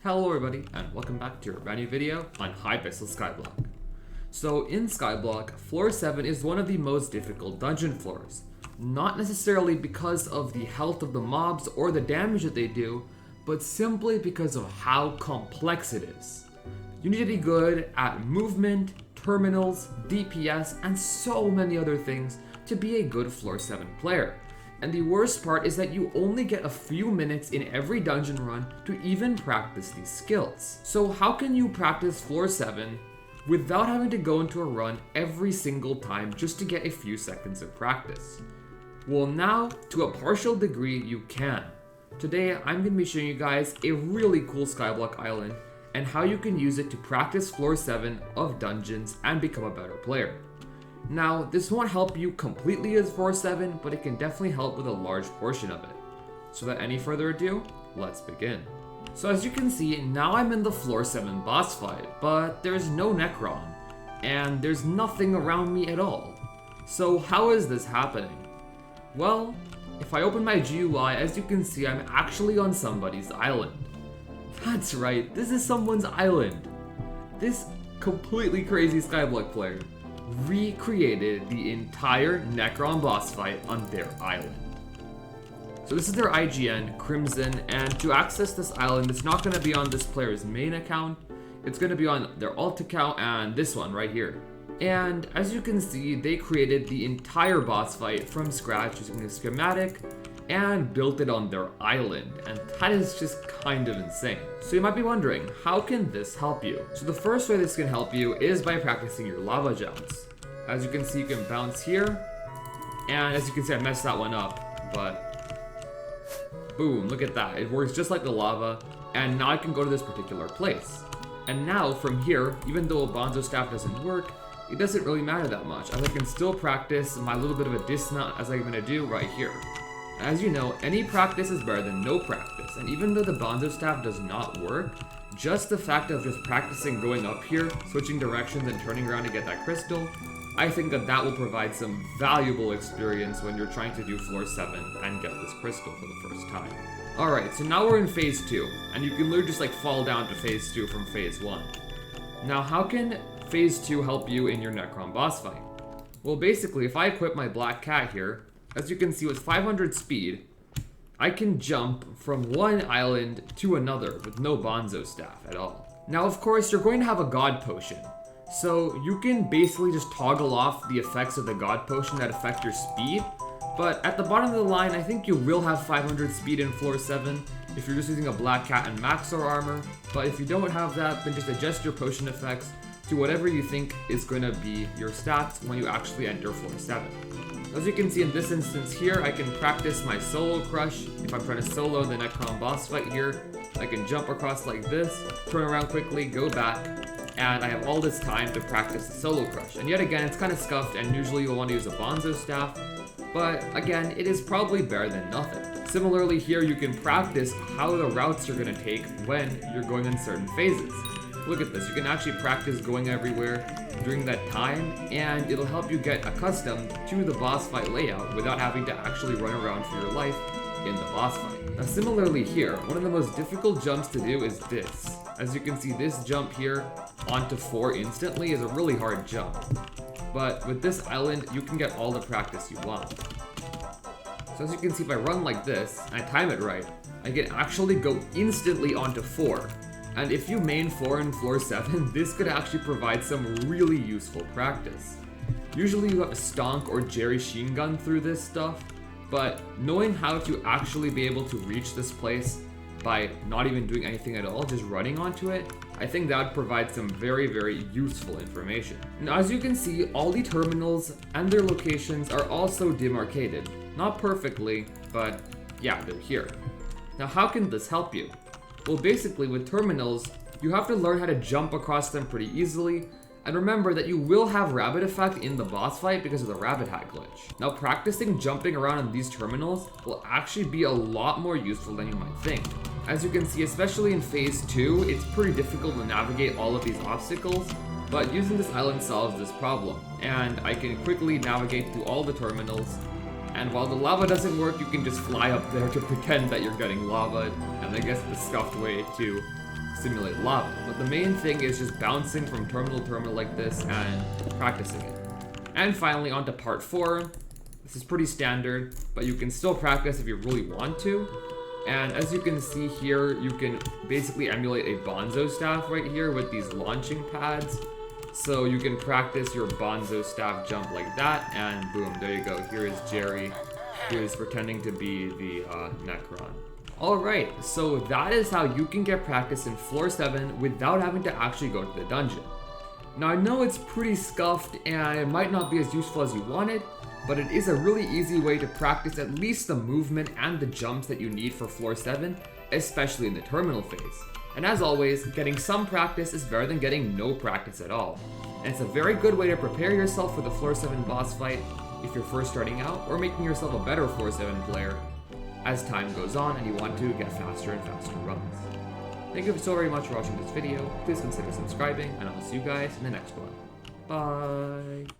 Hello everybody, and welcome back to your brand new video on Hypixel Skyblock. So in Skyblock, floor 7 is one of the most difficult dungeon floors. Not necessarily because of the health of the mobs or the damage that they do, but simply because of how complex it is. You need to be good at movement, terminals, DPS, and so many other things to be a good floor 7 player. And the worst part is that you only get a few minutes in every dungeon run to even practice these skills. So how can you practice floor 7 without having to go into a run every single time just to get a few seconds of practice? Well, now, to a partial degree, you can. Today, I'm going to be showing you guys a really cool Skyblock island and how you can use it to practice floor 7 of dungeons and become a better player. Now, this won't help you completely as floor 7, but it can definitely help with a large portion of it. So without any further ado, let's begin. So as you can see, now I'm in the floor 7 boss fight, but there's no necron, and there's nothing around me at all. So how is this happening? Well, if I open my GUI, as you can see, I'm actually on somebody's island. That's right, this is someone's island. This completely crazy Skyblock player recreated the entire Necron boss fight on their island. So this is their IGN, Crimson, and to access this island, it's not going to be on this player's main account, it's going to be on their alt account and this one right here. And as you can see, they created the entire boss fight from scratch using a schematic and built it on their island, and that is just kind of insane. So you might be wondering, how can this help you? So the first way this can help you is by practicing your lava jumps. As you can see, you can bounce here, and as you can see, I messed that one up, but boom, look at that. It works just like the lava, and now I can go to this particular place. And now from here, even though a Bonzo staff doesn't work, it doesn't really matter that much, as I can still practice my little bit of a dismount as I'm gonna do right here. As you know, any practice is better than no practice, and even though the Bonzo staff does not work, just the fact of just practicing going up here, switching directions and turning around to get that crystal, I think that will provide some valuable experience when you're trying to do floor 7 and get this crystal for the first time. Alright, so now we're in phase 2, and you can literally just fall down to phase 2 from phase 1. Now how can phase 2 help you in your Necron boss fight? Well, basically, if I equip my black cat here, as you can see with 500 speed, I can jump from one island to another with no Bonzo staff at all. Now, of course, you're going to have a God Potion, so you can basically just toggle off the effects of the God Potion that affect your speed, but at the bottom of the line, I think you will have 500 speed in floor 7 if you're just using a black cat and Maxor armor, but if you don't have that, then just adjust your potion effects to whatever you think is going to be your stats when you actually enter floor 7. As you can see in this instance here, I can practice my solo crush. If I'm trying to solo the Necron boss fight here, I can jump across like this, turn around quickly, go back, and I have all this time to practice the solo crush. And yet again, it's kind of scuffed, and usually you'll want to use a Bonzo staff, but again, it is probably better than nothing. Similarly here, you can practice how the routes you're going to take when you're going in certain phases. Look at this, you can actually practice going everywhere during that time, and it'll help you get accustomed to the boss fight layout without having to actually run around for your life in the boss fight. Now similarly here, one of the most difficult jumps to do is this. As you can see, this jump here onto 4 instantly is a really hard jump. But with this island, you can get all the practice you want. So as you can see, if I run like this, and I time it right, I can actually go instantly onto 4. And if you main 4 in floor 7, this could actually provide some really useful practice. Usually you have to stonk or Jerry Sheen gun through this stuff, but knowing how to actually be able to reach this place by not even doing anything at all, just running onto it, I think that would provide some very, very useful information. Now as you can see, all the terminals and their locations are also demarcated. Not perfectly, but yeah, they're here. Now how can this help you? Well, basically with terminals, you have to learn how to jump across them pretty easily, and remember that you will have rabbit effect in the boss fight because of the rabbit hat glitch. Now practicing jumping around on these terminals will actually be a lot more useful than you might think. As you can see, especially in phase 2, it's pretty difficult to navigate all of these obstacles, but using this island solves this problem, and I can quickly navigate through all the terminals. And while the lava doesn't work, you can just fly up there to pretend that you're getting lava, and I guess the scuffed way to simulate lava, but the main thing is just bouncing from terminal to terminal like this and practicing it. And finally, on to part 4. This is pretty standard, but you can still practice if you really want to. And as you can see here, you can basically emulate a Bonzo staff right here with these launching pads. So you can practice your Bonzo staff jump like that, and boom, there you go. Here is Jerry, who is pretending to be the Necron. Alright, so that is how you can get practice in Floor 7 without having to actually go to the dungeon. Now I know it's pretty scuffed and it might not be as useful as you wanted, but it is a really easy way to practice at least the movement and the jumps that you need for Floor 7, especially in the terminal phase. And as always, getting some practice is better than getting no practice at all. And it's a very good way to prepare yourself for the Floor 7 boss fight if you're first starting out, or making yourself a better Floor 7 player as time goes on and you want to get faster and faster runs. Thank you so very much for watching this video. Please consider subscribing, and I'll see you guys in the next one. Bye!